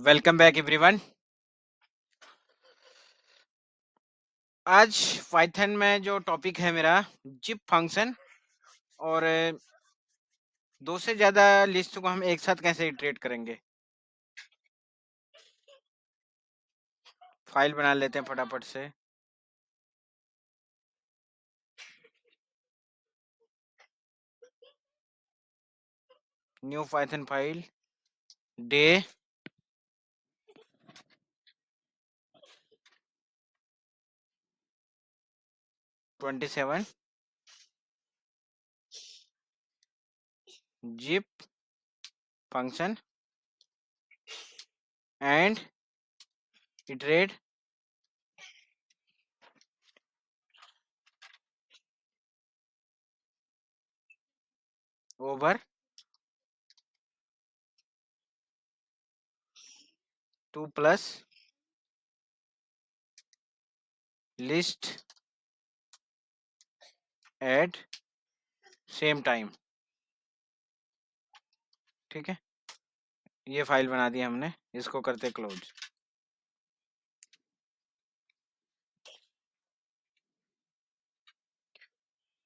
Welcome back everyone. आज Python में जो टॉपिक है मेरा जिप फंक्शन और दो से ज्यादा लिस्ट को हम एक साथ कैसे इटरेट करेंगे। फाइल बना लेते हैं फटाफट से। New Python file day 27 zip function and iterate over 2 plus list at same time. ठीक है, ये फाइल बना दी हमने, इसको करते क्लोज।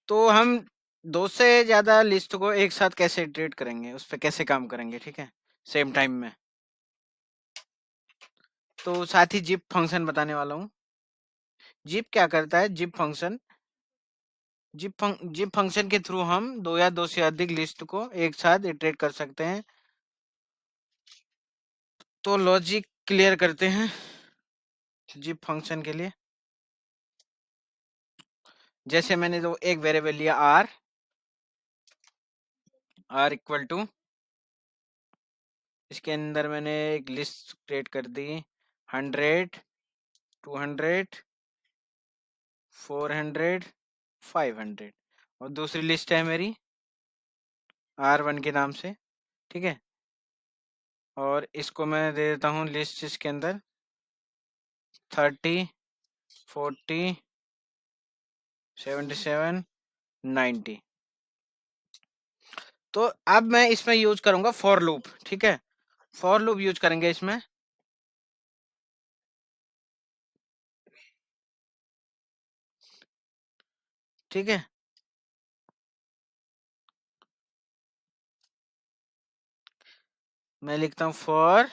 तो हम दो से ज्यादा लिस्ट को एक साथ कैसे इटरेट करेंगे, उस पर कैसे काम करेंगे, ठीक है, सेम टाइम में। तो साथ ही जिप फंक्शन बताने वाला हूँ। जिप क्या करता है, जिप फंक्शन के थ्रू हम दो या दो से अधिक लिस्ट को एक साथ इटरेट कर सकते हैं। तो लॉजिक क्लियर करते हैं जिप फंक्शन के लिए। जैसे मैंने तो एक वेरिएबल लिया r इक्वल टू, इसके अंदर मैंने एक लिस्ट क्रिएट कर दी 100 200 400 500 और दूसरी लिस्ट है मेरी r1 के नाम से। ठीक है, और इसको मैं दे देता हूँ लिस्ट इसके अंदर 30 40 77 90। तो अब मैं इसमें यूज करूंगा फॉर लूप। ठीक है, फॉर लूप यूज करेंगे इसमें। ठीक है, मैं लिखता हूं फॉर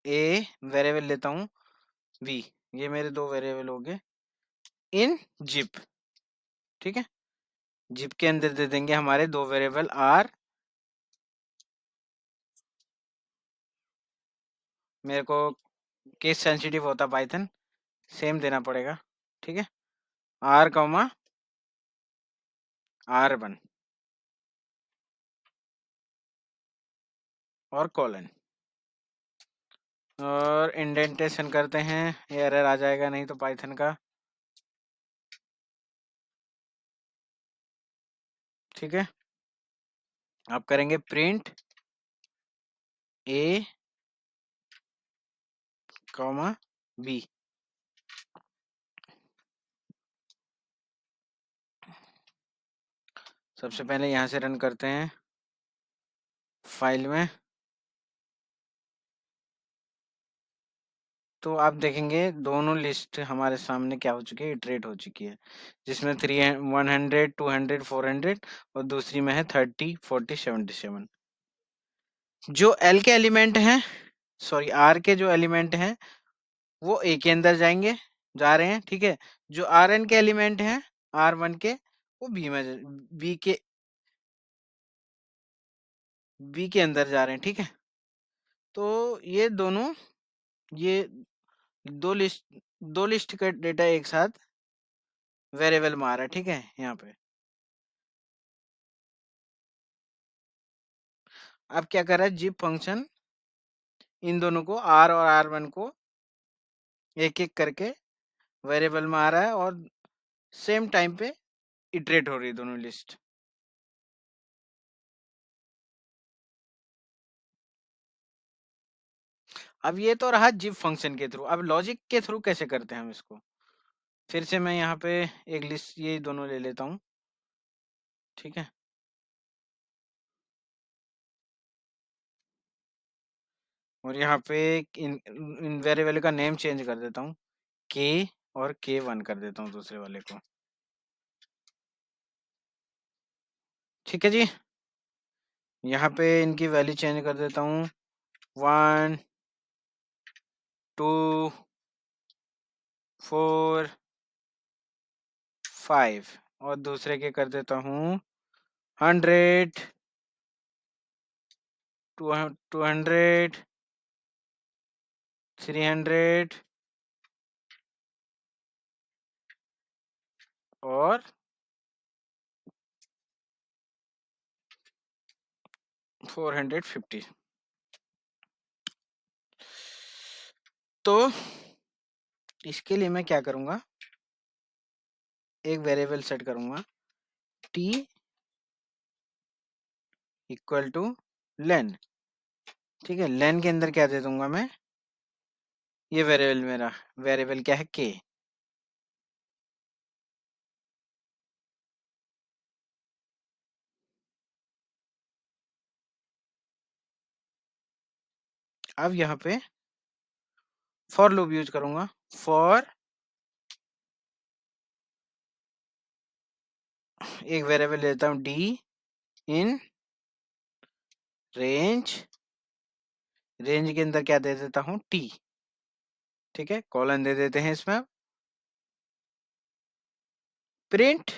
ए, वेरिएबल लेता हूं v, ये मेरे दो वेरिएबल हो गए इन जिप। ठीक है, जिप के अंदर दे देंगे हमारे दो वेरिएबल r। मेरे को केस सेंसिटिव होता पाइथन, सेम देना पड़ेगा। ठीक है, r कॉमा r1 और कॉलन, और इंडेंटेशन करते हैं, ये एरर आ जाएगा नहीं तो पाइथन का। ठीक है, आप करेंगे प्रिंट a कॉमा b। सबसे पहले यहाँ से रन करते हैं फाइल में। तो आप देखेंगे दोनों लिस्ट हमारे सामने क्या हो चुकी है, इटरेट हो चुकी है, जिसमें 100 200 400 और दूसरी में है 30 40 77। जो एल के एलिमेंट हैं, सॉरी आर के जो एलिमेंट हैं वो ए के अंदर जाएंगे, जा रहे हैं। ठीक है, जो आर एन के एलिमेंट हैं R1 के, वो बी के अंदर जा रहे हैं। ठीक है, तो ये दोनों, ये दो लिस्ट का डेटा एक साथ वेरिएबल में आ रहा है। ठीक है, यहाँ पे अब क्या कर रहा है, जिप फंक्शन इन दोनों को r और r1 को एक एक करके वेरिएबल में आ रहा है और सेम टाइम पे इटरेट हो रही है दोनों लिस्ट। अब ये तो रहा जिप फंक्शन के थ्रू। अब लॉजिक के थ्रू कैसे करते हैं हम इसको। फिर से मैं यहाँ पे एक लिस्ट ये दोनों ले लेता हूँ, ठीक है। और यहाँ पे इन वेरिएबल का नेम चेंज कर देता हूँ, के और K1 कर देता हूँ दूसरे वाले को, ठीक है जी। यहाँ पे इनकी वैल्यू चेंज कर देता हूँ 1 2 4 5 और दूसरे के कर देता हूँ 100 200 300 और 450। तो इसके लिए मैं क्या करूँगा, एक वेरिएबल सेट करूँगा t इक्वल टू लेन, ठीक है। लेन के अंदर क्या दे दूंगा मैं, ये वेरिएबल मेरा वेरिएबल क्या है k, अब यहाँ पे फॉर लूप यूज करूंगा, फॉर एक वेरिएबल लेता हूँ d इन रेंज, रेंज के अंदर क्या दे देता हूँ t, ठीक है। कॉलन दे देते हैं इसमें, प्रिंट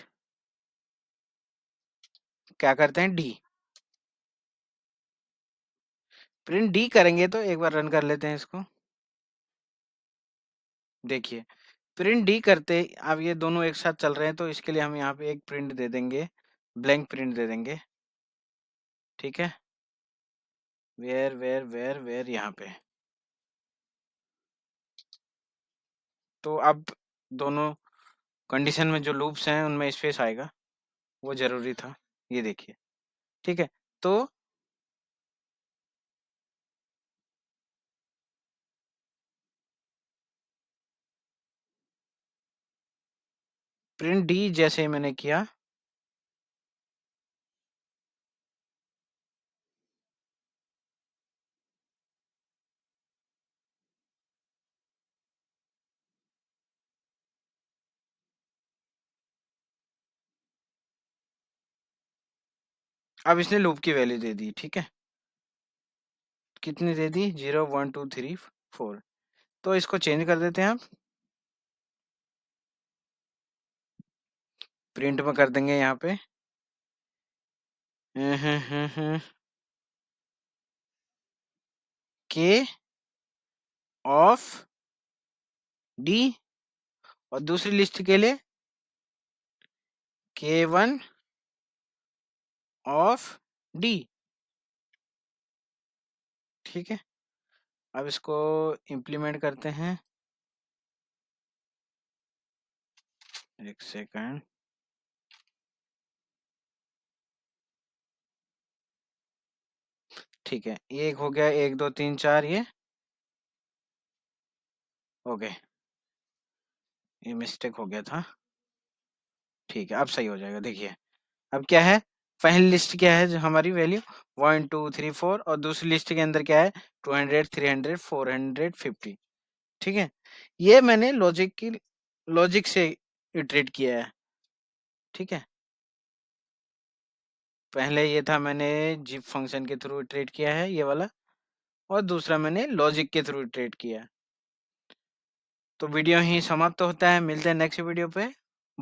क्या करते हैं d, प्रिंट d करेंगे तो एक बार रन कर लेते हैं इसको, देखिए प्रिंट डी करते, अब ये दोनों एक साथ चल रहे हैं तो इसके लिए हम यहाँ पे एक प्रिंट दे देंगे, ब्लैंक प्रिंट दे देंगे, ठीक है। वेयर यहाँ पे, तो अब दोनों कंडीशन में जो लूप्स हैं उनमें स्पेस आएगा, वो जरूरी था, ये देखिए, ठीक है। तो प्रिंट डी जैसे मैंने किया, अब इसने लूप की वैल्यू दे दी, ठीक है। कितनी दे दी, 0 1 2 3 4, तो इसको चेंज कर देते हैं, आप प्रिंट में कर देंगे यहाँ पे के ऑफ डी, और दूसरी लिस्ट के लिए K1 ऑफ डी, ठीक है। अब इसको इम्प्लीमेंट करते हैं, एक सेकंड, ठीक है। एक हो गया, 1 2 3 4, ये ओके, ये मिस्टेक हो गया था, ठीक है। अब सही हो जाएगा, देखिए अब क्या है, पहली लिस्ट क्या है जो हमारी वैल्यू 1 2 3 4, और दूसरी लिस्ट के अंदर क्या है 200 300 450, ठीक है। ये मैंने लॉजिक से इटरेट किया है, ठीक है। पहले ये था मैंने जिप फंक्शन के थ्रू इटरेट किया है ये वाला, और दूसरा मैंने लॉजिक के थ्रू इटरेट किया है। तो वीडियो ही समाप्त होता है, मिलते हैं नेक्स्ट वीडियो पे।